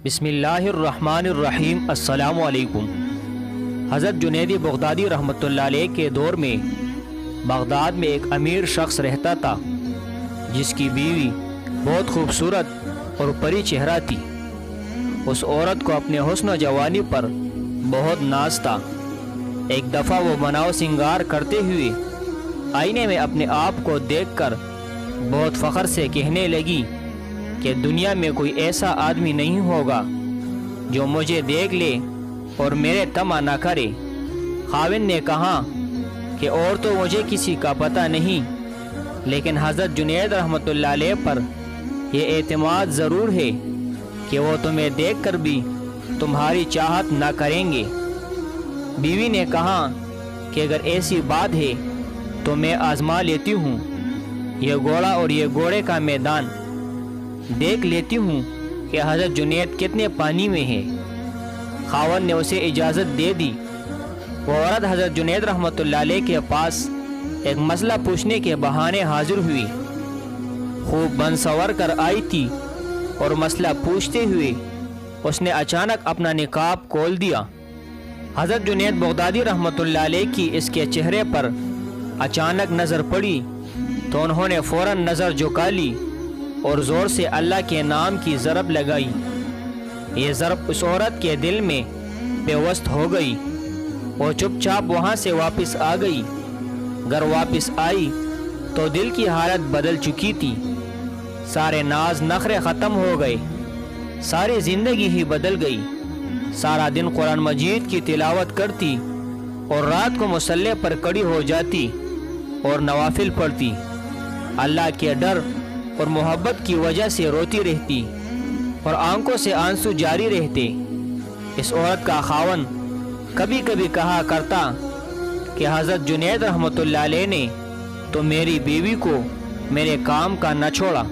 بسم اللہ الرحمن الرحیم۔ السلام علیکم۔ حضرت جنید بغدادی رحمۃ اللہ علیہ کے دور میں بغداد میں ایک امیر شخص رہتا تھا جس کی بیوی بہت خوبصورت اور پری چہرہ تھی۔ اس عورت کو اپنے حسن و جوانی پر بہت ناز تھا۔ ایک دفعہ وہ بناؤ سنگار کرتے ہوئے آئینے میں اپنے آپ کو دیکھ کر بہت فخر سے کہنے لگی کہ دنیا میں کوئی ایسا آدمی نہیں ہوگا جو مجھے دیکھ لے اور میرے طمع نہ کرے۔ خاوند نے کہا کہ اور تو مجھے کسی کا پتہ نہیں، لیکن حضرت جنید رحمۃ اللہ علیہ پر یہ اعتماد ضرور ہے کہ وہ تمہیں دیکھ کر بھی تمہاری چاہت نہ کریں گے۔ بیوی نے کہا کہ اگر ایسی بات ہے تو میں آزما لیتی ہوں، یہ گھوڑا اور یہ گھوڑے کا میدان دیکھ لیتی ہوں کہ حضرت جنید کتنے پانی میں ہے۔ خاوند نے اسے اجازت دے دی۔ وہ عورت حضرت جنید رحمۃ اللہ علیہ کے پاس ایک مسئلہ پوچھنے کے بہانے حاضر ہوئی۔ خوب بن سنور کر آئی تھی اور مسئلہ پوچھتے ہوئے اس نے اچانک اپنا نقاب کھول دیا۔ حضرت جنید بغدادی رحمۃ اللہ علیہ کی اس کے چہرے پر اچانک نظر پڑی تو انہوں نے فوراً نظر جھکا لی اور زور سے اللہ کے نام کی ضرب لگائی۔ یہ ضرب اس عورت کے دل میں پیوست ہو گئی۔ وہ چپ چاپ وہاں سے واپس آ گئی۔ گھر واپس آئی تو دل کی حالت بدل چکی تھی۔ سارے ناز نخرے ختم ہو گئے، ساری زندگی ہی بدل گئی۔ سارا دن قرآن مجید کی تلاوت کرتی اور رات کو مصلی پر کھڑی ہو جاتی اور نوافل پڑھتی۔ اللہ کے ڈر اور محبت کی وجہ سے روتی رہتی اور آنکھوں سے آنسو جاری رہتے۔ اس عورت کا خاوند کبھی کبھی کہا کرتا کہ حضرت جنید رحمۃ اللہ علیہ نے تو میری بیوی کو میرے کام کا نہ چھوڑا۔